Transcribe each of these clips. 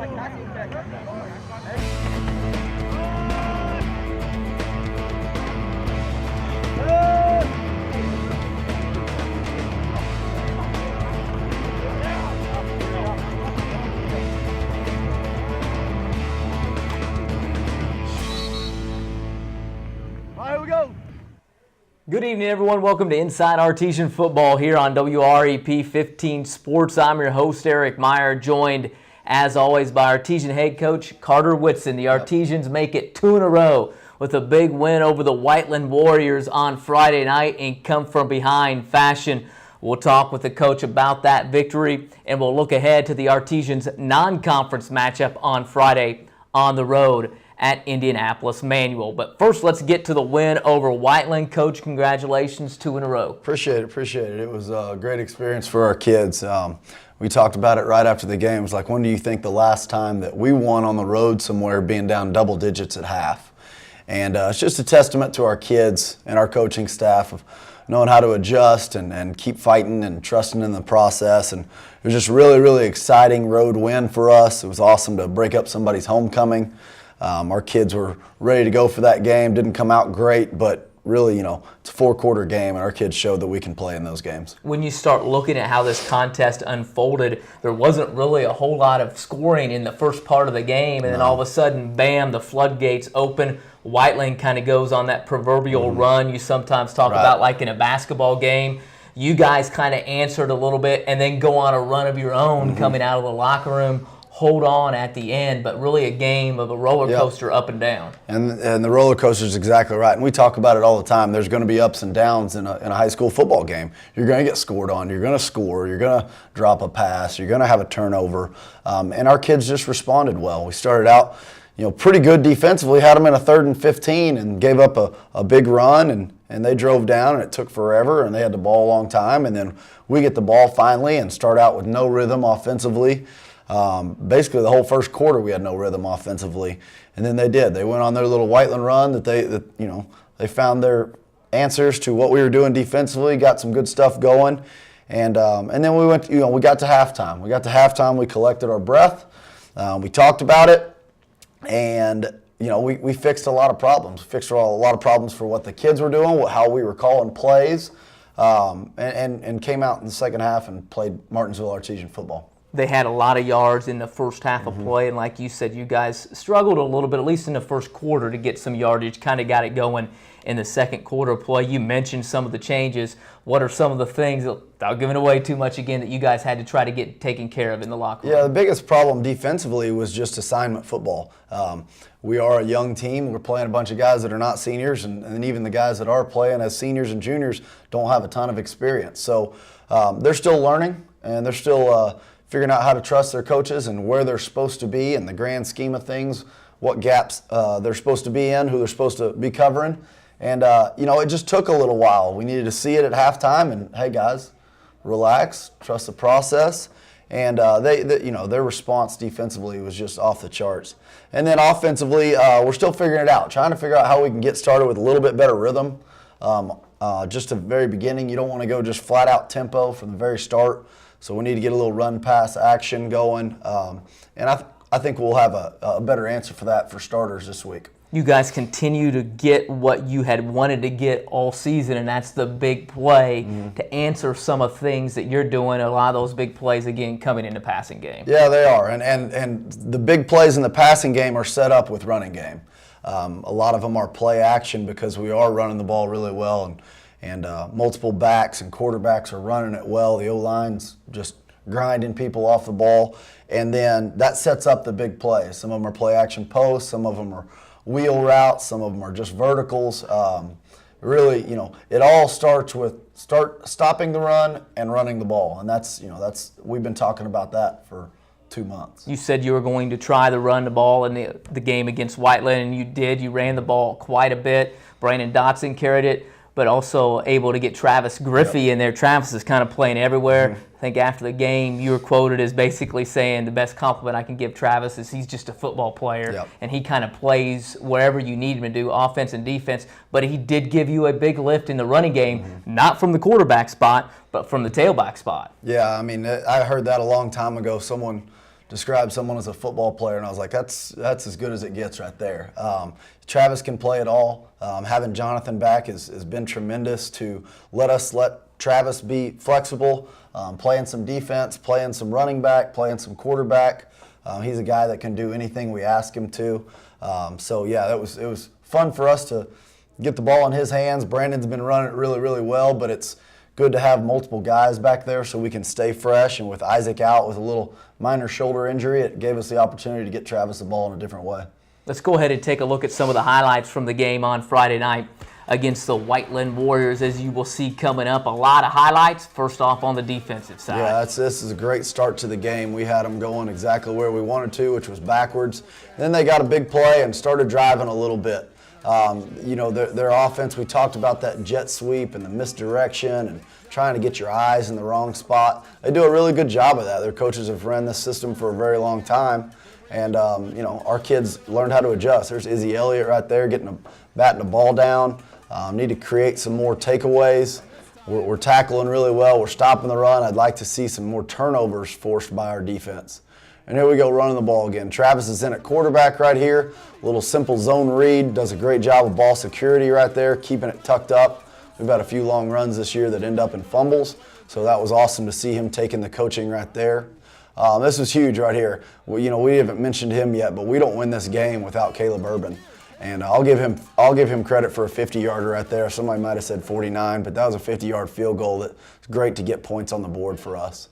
Good evening, everyone. Welcome to Inside Artesian Football here on WREP 15 Sports. I'm your host, Eric Meyer, joined, as always, by Artesian head coach Carter Whitson. The Artesians make it 2 in a row with a big win over the Whiteland Warriors on Friday night in come-from-behind fashion. We'll talk with the coach about that victory, and we'll look ahead to the Artesians' non-conference matchup on Friday on the road at Indianapolis Manual. But first, let's get to the win over Whiteland. Coach, congratulations, 2 in a row. Appreciate it. It was a great experience for our kids. We talked about it right after the game. It was like, when do you think the last time that we won on the road somewhere being down double digits at half? And it's just a testament to our kids and our coaching staff of knowing how to adjust and keep fighting and trusting in the process. And it was just really, really exciting road win for us. It was awesome to break up somebody's homecoming. Our kids were ready to go for that game. Didn't come out great, but really, it's a 4-quarter game, and our kids showed that we can play in those games. When you start looking at how this contest unfolded, there wasn't really a whole lot of scoring in the first part of the game, and then all of a sudden, bam, the floodgates open. Whiteland kind of goes on that proverbial run you sometimes talk about, like in a basketball game. You guys kind of answered a little bit and then go on a run of your own coming out of the locker room. Hold on at the end, but really a game of a roller coaster up and down. And the roller coaster is exactly right. And we talk about it all the time. There's going to be ups and downs in a high school football game. You're going to get scored on. You're going to score. You're going to drop a pass. You're going to have a turnover. And our kids just responded well. We started out, pretty good defensively. Had them in a 3rd and 15 and gave up a big run, and they drove down, and it took forever, and they had the ball a long time. And then we get the ball finally and start out with no rhythm offensively. Basically, the whole first quarter we had no rhythm offensively, and then they did. They went on their little Whiteland run that they found their answers to what we were doing defensively, got some good stuff going, and then we went. We got to halftime. We collected our breath. We talked about it, and we fixed a lot of problems. Fixed a lot of problems for what the kids were doing, how we were calling plays, and came out in the second half and played Martinsville Artesian football. They had a lot of yards in the first half of play, and like you said, you guys struggled a little bit, at least in the first quarter, to get some yardage, kind of got it going in the second quarter of play. You mentioned some of the changes. What are some of the things, without giving away too much again, that you guys had to try to get taken care of in the locker room? Yeah, the biggest problem defensively was just assignment football. We are a young team. We're playing a bunch of guys that are not seniors, and even the guys that are playing as seniors and juniors don't have a ton of experience. So they're still learning, and they're still figuring out how to trust their coaches and where they're supposed to be in the grand scheme of things, what gaps they're supposed to be in, who they're supposed to be covering. And, it just took a little while. We needed to see it at halftime, and, hey, guys, relax, trust the process. And their response defensively was just off the charts. And then offensively, we're still figuring it out, trying to figure out how we can get started with a little bit better rhythm. Just at the very beginning, you don't want to go just flat-out tempo from the very start. So we need to get a little run-pass action going, and I think we'll have a better answer for that for starters this week. You guys continue to get what you had wanted to get all season, and that's the big play to answer some of the things that you're doing. A lot of those big plays, again, coming in the passing game. Yeah, they are, and the big plays in the passing game are set up with running game. A lot of them are play action because we are running the ball really well, and multiple backs and quarterbacks are running it well. The O-line's just grinding people off the ball, and then that sets up the big plays. Some of them are play action posts, some of them are wheel routes, some of them are just verticals. Really, it all starts with stopping the run and running the ball, and that's we've been talking about that for 2 months. You said you were going to try to run the ball in the game against Whiteland, and you did. You ran the ball quite a bit. Brandon Dotson carried it, but also able to get Travis Griffey in there. Travis is kind of playing everywhere. I think after the game, you were quoted as basically saying the best compliment I can give Travis is he's just a football player, and he kind of plays wherever you need him to do, offense and defense. But he did give you a big lift in the running game, not from the quarterback spot, but from the tailback spot. Yeah, I mean, I heard that a long time ago. Someone describe someone as a football player, and I was like, that's as good as it gets right there. Travis can play it all. Having Jonathan back has been tremendous to let Travis be flexible, playing some defense, playing some running back, playing some quarterback. He's a guy that can do anything we ask him to. So yeah, it was fun for us to get the ball in his hands. Brandon's been running it really, really well, but it's good to have multiple guys back there so we can stay fresh. And with Isaac out with a little minor shoulder injury, it gave us the opportunity to get Travis the ball in a different way. Let's go ahead and take a look at some of the highlights from the game on Friday night against the Whiteland Warriors. As you will see coming up, a lot of highlights. First off, on the defensive side. Yeah, this is a great start to the game. We had them going exactly where we wanted to, which was backwards. Then they got a big play and started driving a little bit. Their offense, we talked about that jet sweep and the misdirection and trying to get your eyes in the wrong spot. They do a really good job of that. Their coaches have run this system for a very long time. And, our kids learned how to adjust. There's Izzy Elliott right there batting the ball down. Need to create some more takeaways. We're tackling really well. We're stopping the run. I'd like to see some more turnovers forced by our defense. And here we go, running the ball again. Travis is in at quarterback right here. A little simple zone read. Does a great job of ball security right there, keeping it tucked up. We've had a few long runs this year that end up in fumbles. So that was awesome to see him taking the coaching right there. This was huge right here. We haven't mentioned him yet, but we don't win this game without Caleb Urban. And I'll give him credit for a 50-yarder right there. Somebody might have said 49, but that was a 50-yard field goal that's great to get points on the board for us.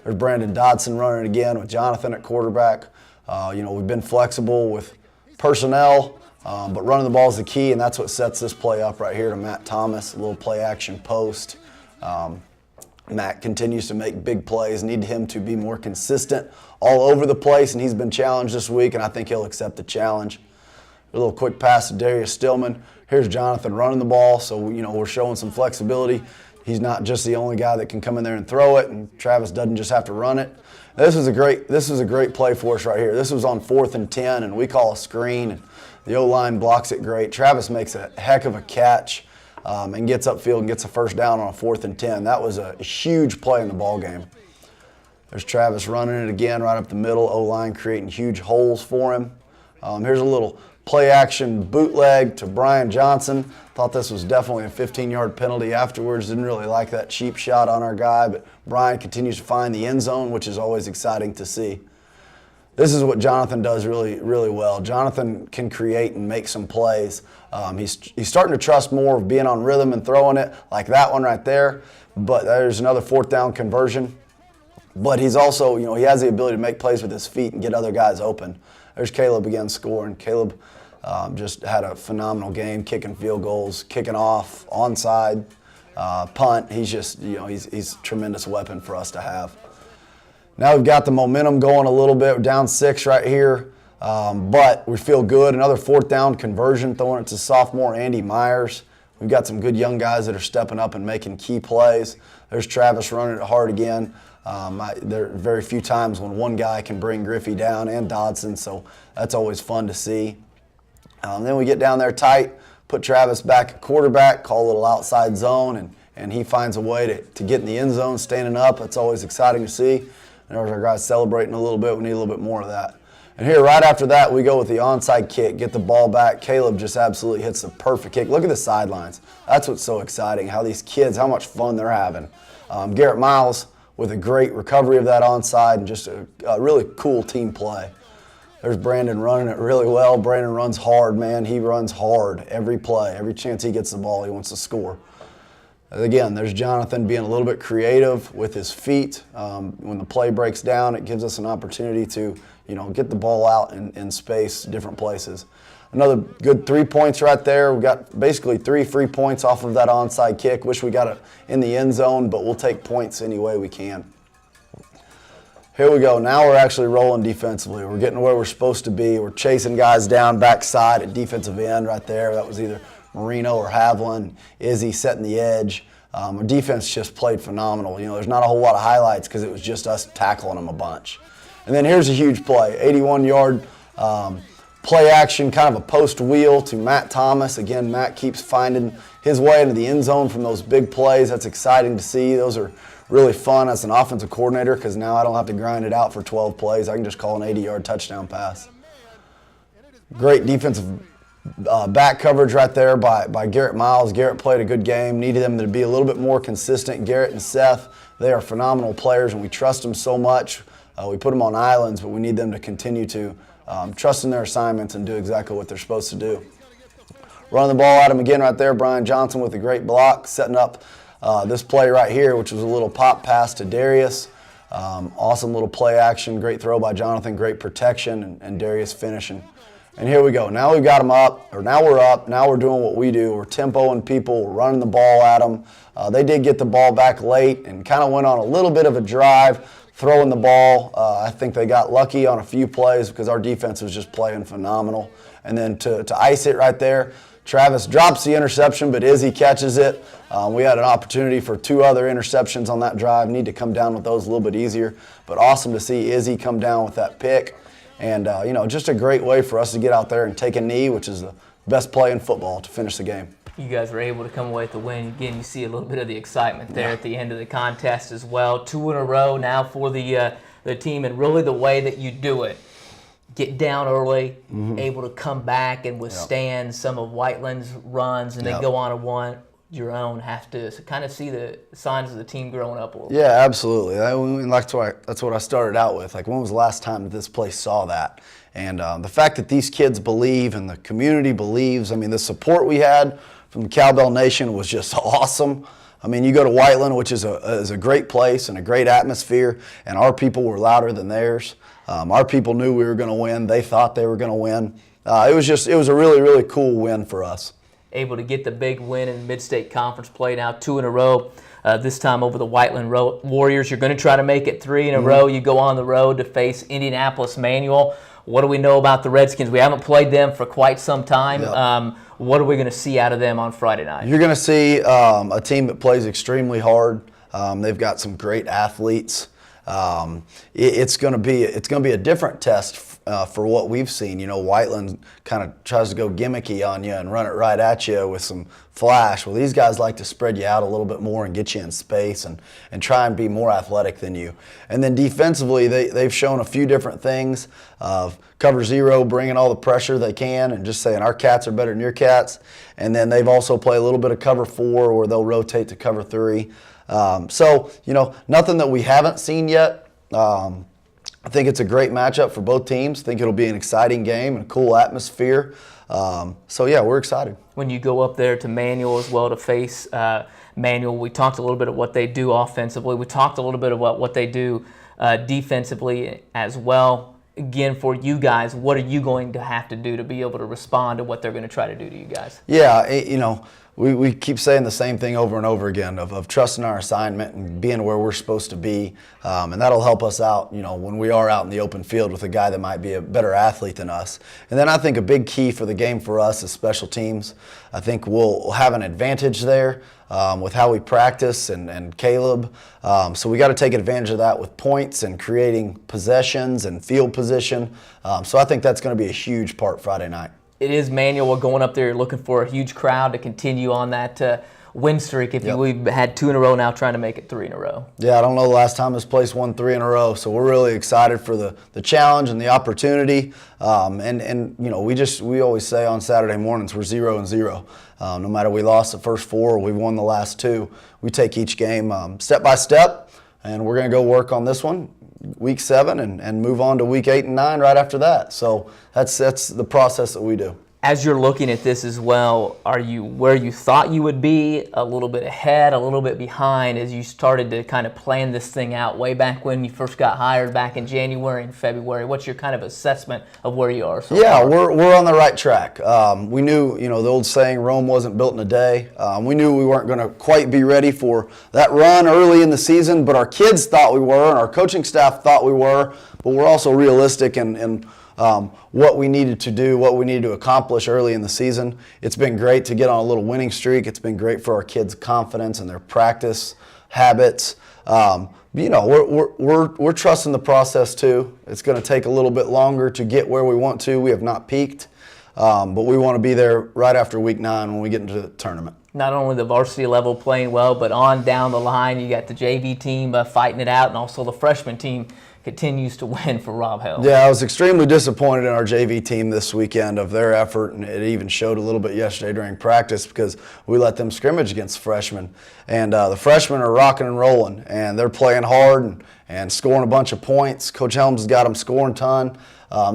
There's Brandon Dodson running again with Jonathan at quarterback. We've been flexible with personnel, but running the ball is the key, and that's what sets this play up right here to Matt Thomas, a little play action post. Matt continues to make big plays. Need him to be more consistent all over the place, and he's been challenged this week, and I think he'll accept the challenge. A little quick pass to Darius Stillman. Here's Jonathan running the ball, so we're showing some flexibility. He's not just the only guy that can come in there and throw it, and Travis doesn't just have to run it. This was a great play for us right here. This was on 4th and 10, and we call a screen, and the O-line blocks it great. Travis makes a heck of a catch and gets upfield and gets a first down on a 4th and 10. That was a huge play in the ball game. There's Travis running it again right up the middle. O-line creating huge holes for him. Here's a little play action bootleg to Brian Johnson. Thought this was definitely a 15-yard penalty afterwards. Didn't really like that cheap shot on our guy, but Brian continues to find the end zone, which is always exciting to see. This is what Jonathan does really, really well. Jonathan can create and make some plays. He's starting to trust more of being on rhythm and throwing it, like that one right there. But there's another 4th down conversion. But he's also, he has the ability to make plays with his feet and get other guys open. There's Caleb again scoring. Caleb just had a phenomenal game, kicking field goals, kicking off, onside, punt. He's just, he's a tremendous weapon for us to have. Now we've got the momentum going a little bit. We're down 6 right here, but we feel good. Another 4th down conversion, throwing it to sophomore Andy Myers. We've got some good young guys that are stepping up and making key plays. There's Travis running it hard again. There are very few times when one guy can bring Griffey down and Dodson, so that's always fun to see. Then we get down there tight, put Travis back at quarterback, call a little outside zone, and he finds a way to get in the end zone, standing up. That's always exciting to see. There's our guys celebrating a little bit. We need a little bit more of that. And here, right after that, we go with the onside kick, get the ball back. Caleb just absolutely hits the perfect kick. Look at the sidelines. That's what's so exciting, how these kids, how much fun they're having. Garrett Miles with a great recovery of that onside and just a really cool team play. There's Brandon running it really well. Brandon runs hard, man. He runs hard every play. Every chance he gets the ball, he wants to score. Again, there's Jonathan being a little bit creative with his feet. When the play breaks down, it gives us an opportunity to, get the ball out in space, different places. Another good 3 points right there. We got basically 3 free points off of that onside kick. Wish we got it in the end zone, but we'll take points any way we can. Here we go. Now we're actually rolling defensively. We're getting where we're supposed to be. We're chasing guys down backside at defensive end right there. That was either Marino or Haviland. Izzy setting the edge. Our defense just played phenomenal. There's not a whole lot of highlights because it was just us tackling them a bunch. And then here's a huge play, 81-yard play action, kind of a post wheel to Matt Thomas. Again, Matt keeps finding his way into the end zone from those big plays. That's exciting to see. Those are really fun as an offensive coordinator because now I don't have to grind it out for 12 plays. I can just call an 80-yard touchdown pass. Great defensive back coverage right there by Garrett Miles. Garrett played a good game. Needed them to be a little bit more consistent. Garrett and Seth, they are phenomenal players, and we trust them so much. We put them on islands, but we need them to continue to trust in their assignments and do exactly what they're supposed to do. Running the ball at him again right there, Brian Johnson with a great block, setting up this play right here, which was a little pop pass to Darius. Awesome little play action, great throw by Jonathan, great protection, and Darius finishing. And here we go. Now we've got them up, or now we're up. Now we're doing what we do. We're tempoing people, we're running the ball at them. They did get the ball back late and kind of went on a little bit of a drive, throwing the ball. I think they got lucky on a few plays because our defense was just playing phenomenal. And then to ice it right there, Travis drops the interception, but Izzy catches it. We had an opportunity for 2 other interceptions on that drive. Need to come down with those a little bit easier. But awesome to see Izzy come down with that pick. And, just a great way for us to get out there and take a knee, which is the best play in football to finish the game. You guys were able to come away with the win. Again, you see a little bit of the excitement there at the end of the contest as well. 2 in a row now for the team, and really the way that you do it. Get down early, able to come back and withstand some of Whiteland's runs, and then go on to your own. Have to kind of see the signs of the team growing up a little bit. Yeah, absolutely. That's what I started out with. Like, when was the last time that this place saw that? And the fact that these kids believe and the community believes, I mean, the support we had from the Cowbell Nation was just awesome. I mean, you go to Whiteland, which is a great place and a great atmosphere, and our people were louder than theirs. Our people knew we were going to win. They thought they were going to win. It was a really, really cool win for us. Able to get the big win in Mid-State Conference play now, 2 in a row. This time over the Whiteland Warriors. You're going to try to make it 3 in a row. You go on the road to face Indianapolis Manual. What do we know about the Redskins? We haven't played them for quite some time. Yep. What are we going to see out of them on Friday night? You're going to see a team that plays extremely hard. They've got some great athletes. It's going to be a different test for what we've seen. Whiteland kind of tries to go gimmicky on you and run it right at you with some flash. Well, these guys like to spread you out a little bit more and get you in space and try and be more athletic than you. And then defensively, they've shown a few different things of cover 0, bringing all the pressure they can and just saying our cats are better than your cats. And then they've also played a little bit of cover 4 where they'll rotate to cover 3. So, nothing that we haven't seen yet. I think it's a great matchup for both teams. I think it'll be an exciting game and a cool atmosphere. We're excited. When you go up there to Manual as well to face Manual, we talked a little bit of what they do offensively. We talked a little bit about what they do defensively as well. Again, for you guys, what are you going to have to do to be able to respond to what they're going to try to do to you guys? Yeah, we keep saying the same thing over and over again of trusting our assignment and being where we're supposed to be. And that'll help us out, when we are out in the open field with a guy that might be a better athlete than us. And then I think a big key for the game for us is special teams. I think we'll have an advantage there with how we practice and Caleb. So we got to take advantage of that with points and creating possessions and field position. So I think that's going to be a huge part Friday night. It is Manual. We're going up there looking for a huge crowd to continue on that win streak. We've had 2 in a row now, trying to make it 3 in a row. Yeah, I don't know the last time this place won 3 in a row, so we're really excited for the challenge and the opportunity. We always say on Saturday mornings we're 0-0. No matter we lost the first 4 or we won the last 2, we take each game step by step, and we're going to go work on this one. Week 7 and move on to week 8 and 9 right after that. So that's the process that we do. As you're looking at this as well, are you where you thought you would be, a little bit ahead, a little bit behind as you started to kind of plan this thing out way back when you first got hired back in January and February? What's your kind of assessment of where you are so far? We're on the right track. We knew, the old saying, Rome wasn't built in a day. We knew we weren't going to quite be ready for that run early in the season, but our kids thought we were and our coaching staff thought we were, but we're also realistic and what we needed to do, what we needed to accomplish early in the season. It's been great to get on a little winning streak. It's been great for our kids' confidence and their practice habits. We're trusting the process too. It's going to take a little bit longer to get where we want to. We have not peaked, but we want to be there right after week 9 when we get into the tournament. Not only the varsity level playing well, but on down the line, you got the JV team fighting it out, and also the freshman team continues to win for Rob Hill. Yeah, I was extremely disappointed in our JV team this weekend of their effort, and it even showed a little bit yesterday during practice because we let them scrimmage against freshmen. And the freshmen are rocking and rolling, and they're playing hard and scoring a bunch of points. Coach Helms has got them scoring a ton.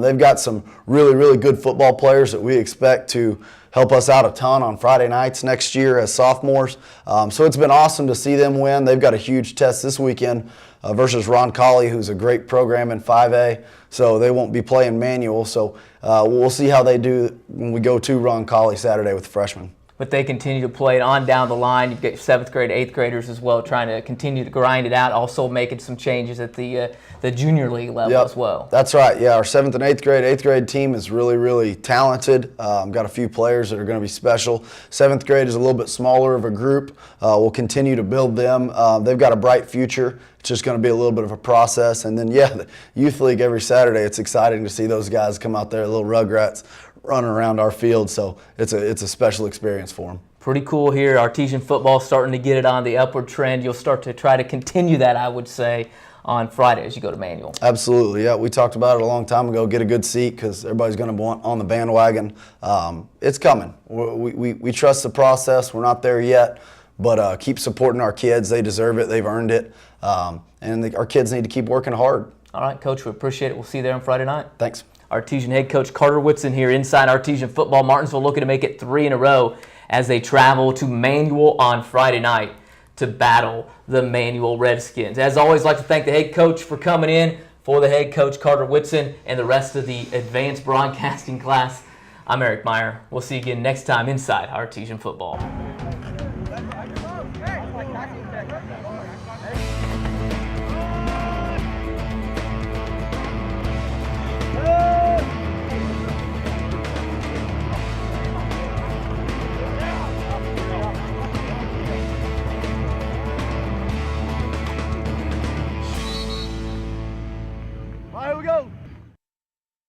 They've got some really, really good football players that we expect to help us out a ton on Friday nights next year as sophomores. So it's been awesome to see them win. They've got a huge test this weekend versus Roncalli, who's a great program in 5A. So they won't be playing manual. So we'll see how they do when we go to Roncalli Saturday with the freshmen. But they continue to play it on down the line. You've got 7th grade, 8th graders as well, trying to continue to grind it out, also making some changes at the junior league level as well. That's right. Yeah, our 7th and 8th grade team is really, really talented. Got a few players that are going to be special. 7th grade is a little bit smaller of a group. We'll continue to build them. They've got a bright future. It's just going to be a little bit of a process. And then, yeah, the youth league every Saturday, it's exciting to see those guys come out there, little rugrats, running around our field. So it's a special experience for them. Pretty cool here. Artesian football starting to get it on the upward trend. You'll start to try to continue that, I would say, on Friday as you go to manual. Absolutely, yeah. We talked about it a long time ago. Get a good seat because everybody's going to want on the bandwagon. It's coming. We trust the process. We're not there yet, but keep supporting our kids. They deserve it. They've earned it. And our kids need to keep working hard. All right, Coach, we appreciate it. We'll see you there on Friday night. Thanks. Artesian head coach Carter Whitson here inside Artesian football. Martinsville looking to make it 3 in a row as they travel to Manual on Friday night to battle the Manual Redskins. As always, I'd like to thank the head coach for coming in. For the head coach Carter Whitson and the rest of the advanced broadcasting class, I'm Eric Meyer. We'll see you again next time inside Artesian football. Here we go.